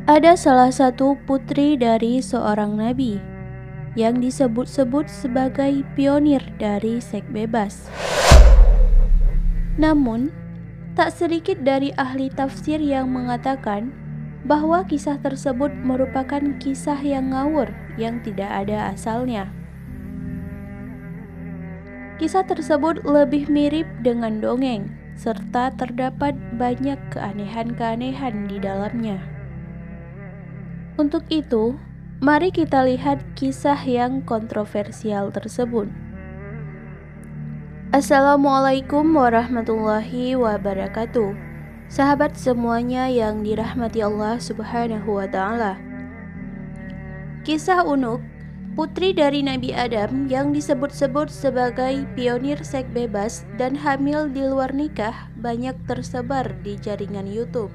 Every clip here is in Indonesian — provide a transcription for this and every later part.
Ada salah satu putri dari seorang nabi yang disebut-sebut sebagai pionir dari seks bebas. Namun, tak sedikit dari ahli tafsir yang mengatakan bahwa kisah tersebut merupakan kisah yang ngawur yang tidak ada asalnya. Kisah tersebut lebih mirip dengan dongeng, serta terdapat banyak keanehan-keanehan di dalamnya. Untuk itu, mari kita lihat kisah yang kontroversial tersebut. Assalamualaikum warahmatullahi wabarakatuh. Sahabat semuanya yang dirahmati Allah Subhanahu wa Ta'ala. Kisah Unuk, putri dari Nabi Adam yang disebut-sebut sebagai pionir seks bebas dan hamil di luar nikah, banyak tersebar di jaringan YouTube.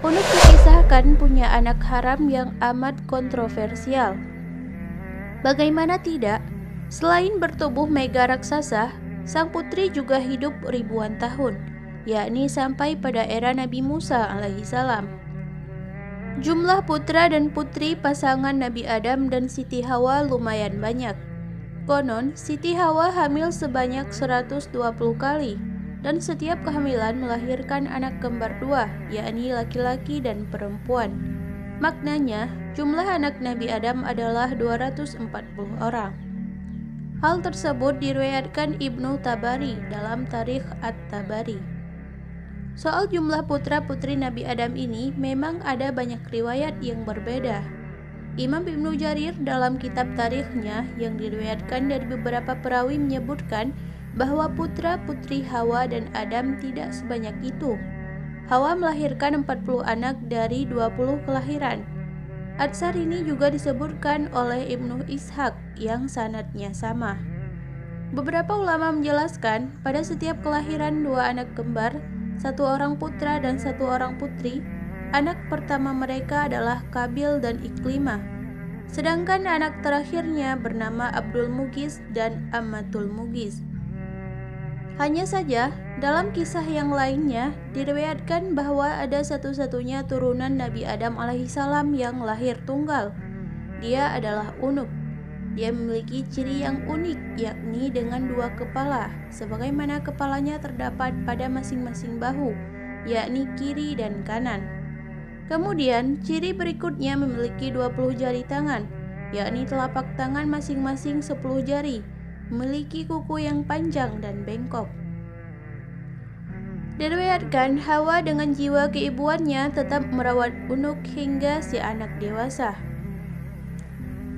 Unuk dikisahkan punya anak haram yang amat kontroversial. Bagaimana tidak, selain bertubuh mega raksasa, sang putri juga hidup ribuan tahun, yakni sampai pada era Nabi Musa alaihissalam. Jumlah putra dan putri pasangan Nabi Adam dan Siti Hawa lumayan banyak. Konon, Siti Hawa hamil sebanyak 120 kali. Dan setiap kehamilan melahirkan anak kembar dua, yakni laki-laki dan perempuan. Maknanya, jumlah anak Nabi Adam adalah 240 orang. Hal tersebut diriwayatkan Ibnu Tabari dalam Tarikh At-Tabari. Soal jumlah putra-putri Nabi Adam ini memang ada banyak riwayat yang berbeda. Imam Ibnu Jarir dalam kitab tarikhnya yang diriwayatkan dari beberapa perawi menyebutkan bahwa putra-putri Hawa dan Adam tidak sebanyak itu. Hawa melahirkan 40 anak dari 20 kelahiran. Atsar ini juga disebutkan oleh Ibnu Ishaq yang sanadnya sama. Beberapa ulama menjelaskan pada setiap kelahiran dua anak kembar, satu orang putra dan satu orang putri, anak pertama mereka adalah Qabil dan Iklimah. Sedangkan anak terakhirnya bernama Abdul Mughis dan Ammatul Mughis. Hanya saja, dalam kisah yang lainnya diriwayatkan bahwa ada satu-satunya turunan Nabi Adam alaihissalam yang lahir tunggal. Dia adalah Unuk. Dia memiliki ciri yang unik, yakni dengan dua kepala, sebagaimana kepalanya terdapat pada masing-masing bahu, yakni kiri dan kanan. Kemudian, ciri berikutnya memiliki 20 jari tangan, yakni telapak tangan masing-masing 10 jari, memiliki kuku yang panjang dan bengkok. Diriwayatkan Hawa dengan jiwa keibuannya tetap merawat Unuk hingga si anak dewasa.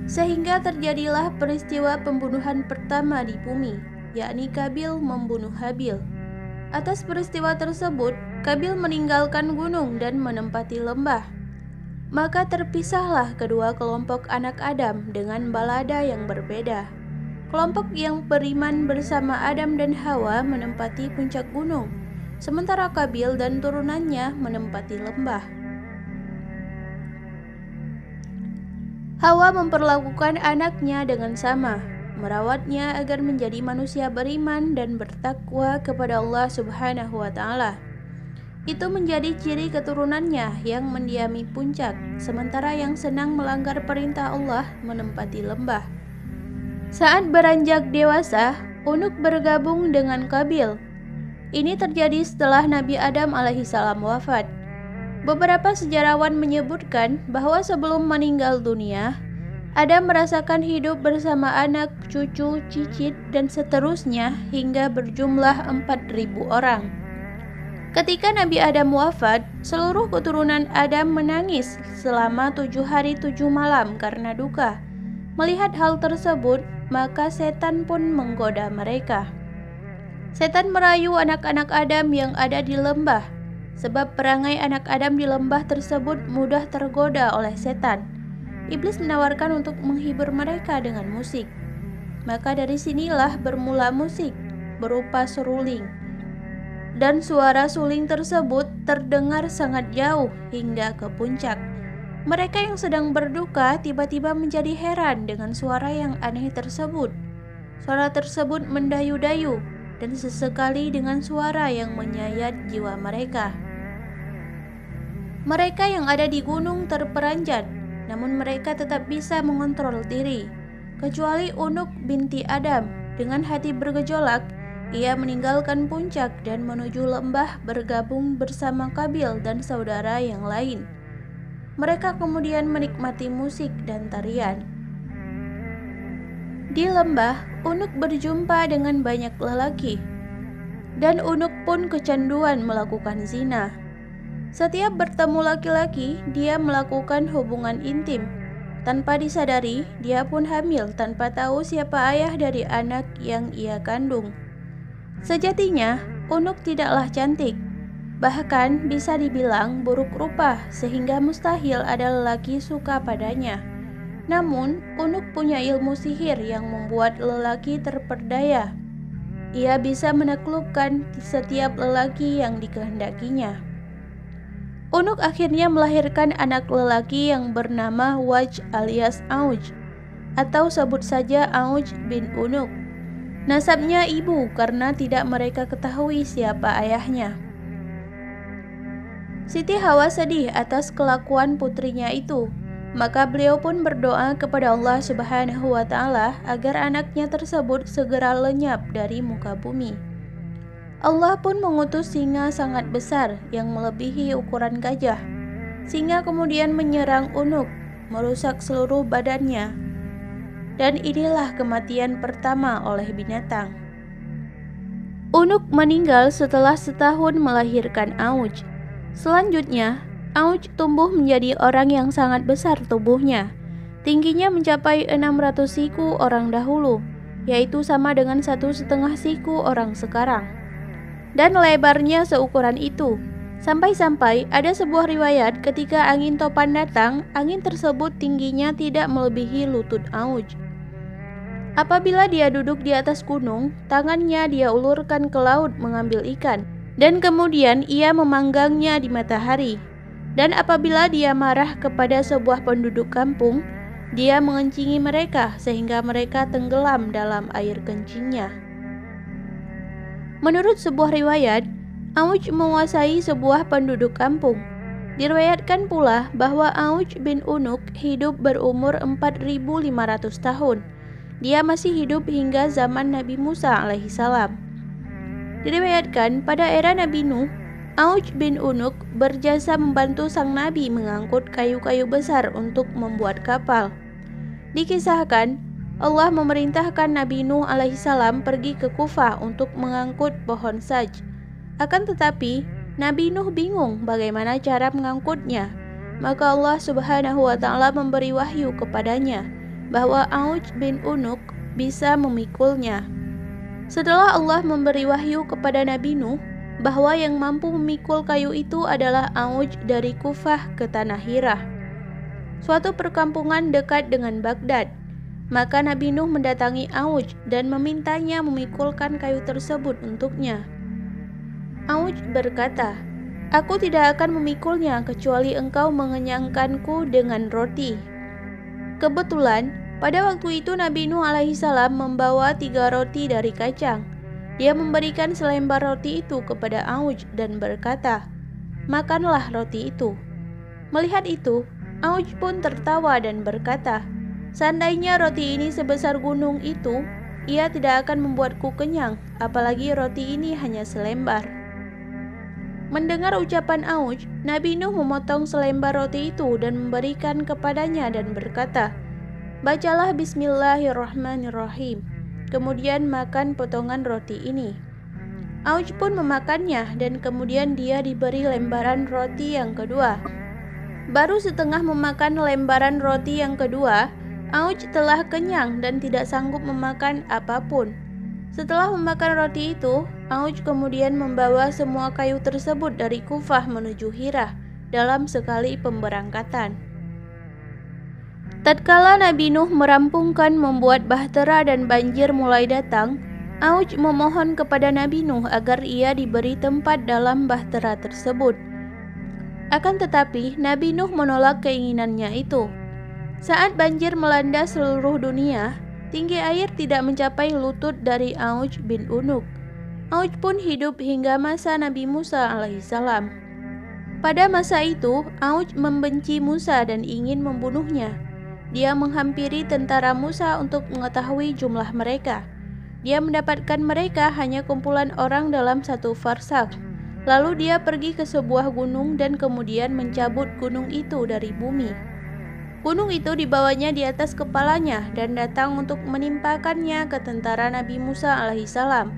Sehingga terjadilah peristiwa pembunuhan pertama di bumi, yakni Qabil membunuh Habil. Atas peristiwa tersebut, Qabil meninggalkan gunung dan menempati lembah. Maka terpisahlah kedua kelompok anak Adam dengan balada yang berbeda. Kelompok yang beriman bersama Adam dan Hawa menempati puncak gunung, sementara Qabil dan turunannya menempati lembah. Hawa memperlakukan anaknya dengan sama, merawatnya agar menjadi manusia beriman dan bertakwa kepada Allah Subhanahu wa Ta'ala. Itu menjadi ciri keturunannya yang mendiami puncak, sementara yang senang melanggar perintah Allah menempati lembah. Saat beranjak dewasa, Unuk bergabung dengan Qabil. Ini terjadi setelah Nabi Adam alaihissalam wafat. Beberapa sejarawan menyebutkan bahwa sebelum meninggal dunia, Adam merasakan hidup bersama anak, cucu, cicit, dan seterusnya hingga berjumlah 4.000 orang. Ketika Nabi Adam wafat, seluruh keturunan Adam menangis selama 7 hari 7 malam karena duka. Melihat hal tersebut, maka setan pun menggoda mereka. Setan merayu anak-anak Adam yang ada di lembah, sebab perangai anak Adam di lembah tersebut mudah tergoda oleh setan. Iblis menawarkan untuk menghibur mereka dengan musik. Maka dari sinilah bermula musik berupa seruling. Dan suara suling tersebut terdengar sangat jauh hingga ke puncak. Mereka yang sedang berduka tiba-tiba menjadi heran dengan suara yang aneh tersebut. Suara tersebut mendayu-dayu dan sesekali dengan suara yang menyayat jiwa mereka. Mereka yang ada di gunung terperanjat, namun mereka tetap bisa mengontrol diri. Kecuali Unuk binti Adam, dengan hati bergejolak, ia meninggalkan puncak dan menuju lembah bergabung bersama Qabil dan saudara yang lain. Mereka kemudian menikmati musik dan tarian. Di lembah, Unuk berjumpa dengan banyak lelaki, dan Unuk pun kecanduan melakukan zina. Setiap bertemu laki-laki, dia melakukan hubungan intim. Tanpa disadari, dia pun hamil tanpa tahu siapa ayah dari anak yang ia kandung. Sejatinya, Unuk tidaklah cantik, bahkan bisa dibilang buruk rupa sehingga mustahil ada lelaki suka padanya. Namun, Unuk punya ilmu sihir yang membuat lelaki terperdaya. Ia bisa menaklukkan setiap lelaki yang dikehendakinya. Unuk akhirnya melahirkan anak lelaki yang bernama Waj alias Auj, atau sebut saja Auj bin Unuk. Nasabnya ibu karena tidak mereka ketahui siapa ayahnya. Siti Hawa sedih atas kelakuan putrinya itu, maka beliau pun berdoa kepada Allah Subhanahu wa Ta'ala agar anaknya tersebut segera lenyap dari muka bumi. Allah pun mengutus singa sangat besar yang melebihi ukuran gajah. Singa kemudian menyerang Unuk, merusak seluruh badannya. Dan inilah kematian pertama oleh binatang. Unuk meninggal setelah setahun melahirkan Auj. Selanjutnya, Auj tumbuh menjadi orang yang sangat besar tubuhnya. Tingginya mencapai 600 siku orang dahulu, yaitu sama dengan 1,5 siku orang sekarang. Dan lebarnya seukuran itu. Sampai-sampai ada sebuah riwayat ketika angin topan datang, angin tersebut tingginya tidak melebihi lutut Auj. Apabila dia duduk di atas gunung, tangannya dia ulurkan ke laut mengambil ikan, dan kemudian ia memanggangnya di matahari. Dan apabila dia marah kepada sebuah penduduk kampung, dia mengencingi mereka sehingga mereka tenggelam dalam air kencingnya. Menurut sebuah riwayat, Auj menguasai sebuah penduduk kampung. Diriwayatkan pula bahwa Auj bin Unuk hidup berumur 4.500 tahun. Dia masih hidup hingga zaman Nabi Musa alaihissalam. Diriwayatkan pada era Nabi Nuh, Auj bin Unuk berjasa membantu sang Nabi mengangkut kayu-kayu besar untuk membuat kapal. Dikisahkan, Allah memerintahkan Nabi Nuh alaihissalam pergi ke Kufah untuk mengangkut pohon saj. Akan tetapi, Nabi Nuh bingung bagaimana cara mengangkutnya. Maka Allah Subhanahu wa Ta'ala memberi wahyu kepadanya bahwa Auj bin Unuk bisa memikulnya. Setelah Allah memberi wahyu kepada Nabi Nuh bahwa yang mampu memikul kayu itu adalah Auj dari Kufah ke tanah Hirah, suatu perkampungan dekat dengan Baghdad. Maka Nabi Nuh mendatangi Auj dan memintanya memikulkan kayu tersebut untuknya. Auj berkata, "Aku tidak akan memikulnya kecuali engkau mengenyangkanku dengan roti." Kebetulan, pada waktu itu Nabi Nuh alaihissalam membawa 3 roti dari kacang. Dia memberikan selembar roti itu kepada Auj dan berkata, "Makanlah roti itu." Melihat itu, Auj pun tertawa dan berkata, "Seandainya roti ini sebesar gunung itu, ia tidak akan membuatku kenyang, apalagi roti ini hanya selembar." Mendengar ucapan Auj, Nabi Nuh memotong selembar roti itu dan memberikan kepadanya dan berkata, "Bacalah Bismillahirrahmanirrahim, kemudian makan potongan roti ini." Auj pun memakannya dan kemudian dia diberi lembaran roti yang kedua. Baru setengah memakan lembaran roti yang kedua, Auj telah kenyang dan tidak sanggup memakan apapun. Setelah memakan roti itu, Auj kemudian membawa semua kayu tersebut dari Kufah menuju Hirah dalam sekali pemberangkatan. Tatkala Nabi Nuh merampungkan membuat bahtera dan banjir mulai datang, Auj memohon kepada Nabi Nuh agar ia diberi tempat dalam bahtera tersebut. Akan tetapi, Nabi Nuh menolak keinginannya itu. Saat banjir melanda seluruh dunia, tinggi air tidak mencapai lutut dari Auj bin Unuk. Auj pun hidup hingga masa Nabi Musa alaihissalam. Pada masa itu, Auj membenci Musa dan ingin membunuhnya. Dia menghampiri tentara Musa untuk mengetahui jumlah mereka. Dia mendapatkan mereka hanya kumpulan orang dalam satu farsak. Lalu dia pergi ke sebuah gunung dan kemudian mencabut gunung itu dari bumi. Gunung itu dibawanya di atas kepalanya dan datang untuk menimpakannya ke tentara Nabi Musa alaihissalam.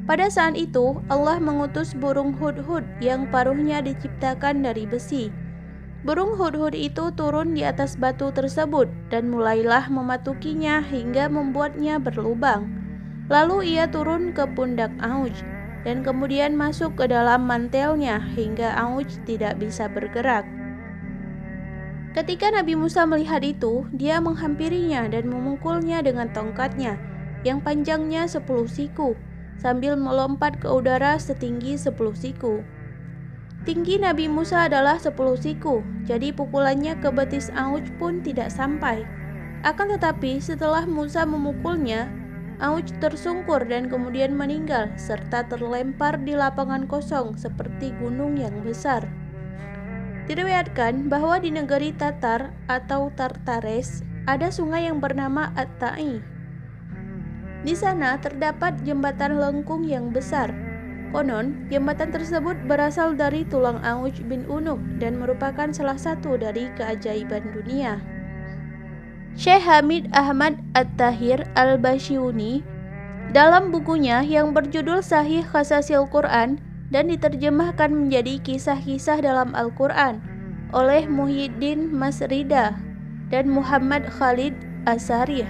Pada saat itu, Allah mengutus burung hudhud yang paruhnya diciptakan dari besi. Burung hudhud itu turun di atas batu tersebut dan mulailah mematukinya hingga membuatnya berlubang. Lalu ia turun ke pundak Auj dan kemudian masuk ke dalam mantelnya hingga Auj tidak bisa bergerak. Ketika Nabi Musa melihat itu, dia menghampirinya dan memukulnya dengan tongkatnya yang panjangnya 10 siku sambil melompat ke udara setinggi 10 siku. Tinggi Nabi Musa adalah 10 siku, jadi pukulannya ke betis Auj pun tidak sampai. Akan tetapi setelah Musa memukulnya, Auj tersungkur dan kemudian meninggal serta terlempar di lapangan kosong seperti gunung yang besar. Diriwayatkan bahwa di negeri Tatar atau Tartares ada sungai yang bernama At-Tai. Di sana terdapat jembatan lengkung yang besar. Konon, jembatan tersebut berasal dari tulang Auj bin Unuk dan merupakan salah satu dari keajaiban dunia. Syekh Hamid Ahmad At-Tahir Al-Basyiuni dalam bukunya yang berjudul Sahih Qasasil Quran dan diterjemahkan menjadi kisah-kisah dalam Al-Quran oleh Muhyiddin Masrida dan Muhammad Khalid Asarih,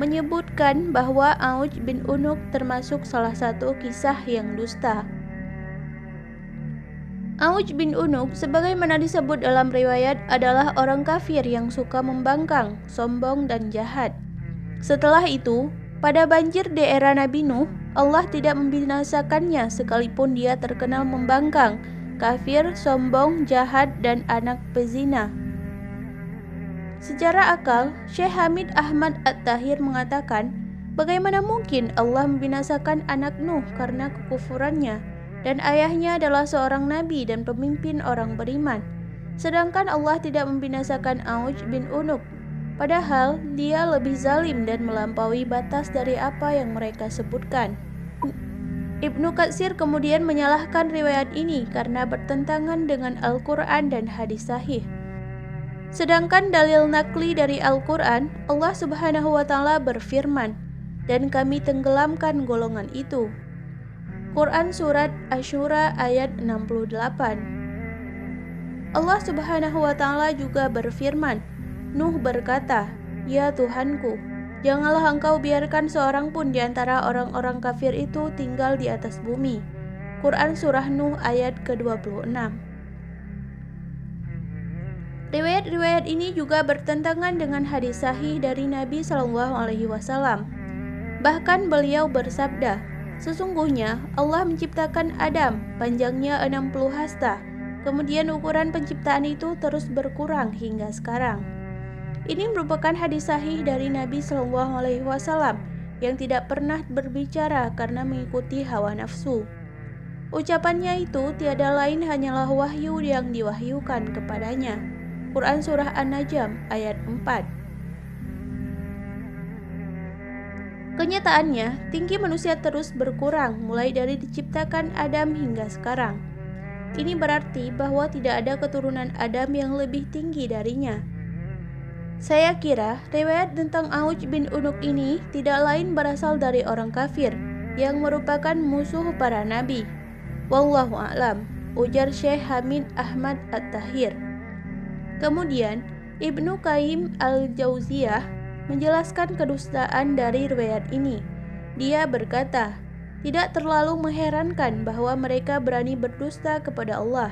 menyebutkan bahwa Auj bin Unuk termasuk salah satu kisah yang dusta. Auj bin Unuk sebagaimana disebut dalam riwayat adalah orang kafir yang suka membangkang, sombong dan jahat. Setelah itu, pada banjir di era Nabi Nuh, Allah tidak membinasakannya sekalipun dia terkenal membangkang, kafir, sombong, jahat dan anak pezina. Secara akal, Syekh Hamid Ahmad At-Tahir mengatakan, bagaimana mungkin Allah membinasakan anak Nuh karena kekufurannya, dan ayahnya adalah seorang nabi dan pemimpin orang beriman. Sedangkan Allah tidak membinasakan Auj bin Unuk, padahal dia lebih zalim dan melampaui batas dari apa yang mereka sebutkan. Ibnu Katsir kemudian menyalahkan riwayat ini karena bertentangan dengan Al-Quran dan hadis sahih. Sedangkan dalil nakli dari Al-Quran, Allah Subhanahu wa Ta'ala berfirman, "Dan kami tenggelamkan golongan itu." Quran Surat Asy-Syura ayat 68. Allah Subhanahu wa Ta'ala juga berfirman, Nuh berkata, "Ya Tuhanku, janganlah engkau biarkan seorang pun di antara orang-orang kafir itu tinggal di atas bumi." Quran Surah Nuh ayat ke-26. Riwayat-riwayat ini juga bertentangan dengan hadis sahih dari Nabi SAW. Bahkan beliau bersabda, sesungguhnya Allah menciptakan Adam, panjangnya 60 hasta. Kemudian ukuran penciptaan itu terus berkurang hingga sekarang. Ini merupakan hadis sahih dari Nabi SAW yang tidak pernah berbicara karena mengikuti hawa nafsu. Ucapannya itu tiada lain hanyalah wahyu yang diwahyukan kepadanya. Quran Surah An-Najm ayat 4. Kenyataannya, tinggi manusia terus berkurang mulai dari diciptakan Adam hingga sekarang. Ini berarti bahwa tidak ada keturunan Adam yang lebih tinggi darinya. Saya kira riwayat tentang Auj bin Unuk ini tidak lain berasal dari orang kafir yang merupakan musuh para nabi. Wallahu a'lam, ujar Syekh Hamid Ahmad At-Tahir. Kemudian, Ibnu Qayyim Al-Jauziyah menjelaskan kedustaan dari riwayat ini. Dia berkata, tidak terlalu mengherankan bahwa mereka berani berdusta kepada Allah.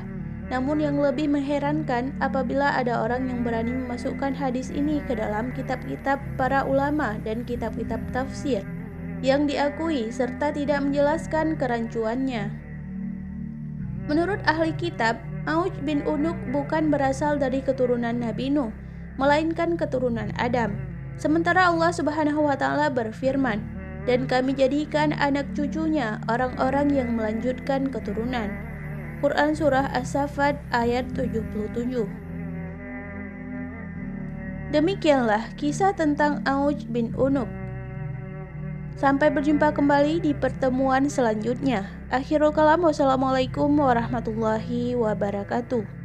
Namun yang lebih mengherankan apabila ada orang yang berani memasukkan hadis ini ke dalam kitab-kitab para ulama dan kitab-kitab tafsir yang diakui serta tidak menjelaskan kerancuannya. Menurut ahli kitab, Auj bin Unuk bukan berasal dari keturunan Nabi Nuh, melainkan keturunan Adam. Sementara Allah Subhanahu wa Ta'ala berfirman, "Dan kami jadikan anak cucunya orang-orang yang melanjutkan keturunan." Quran Surah As-Saffat ayat 77. Demikianlah kisah tentang Auj bin Unuk. Sampai berjumpa kembali di pertemuan selanjutnya. Akhirul kalam, wassalamualaikum warahmatullahi wabarakatuh.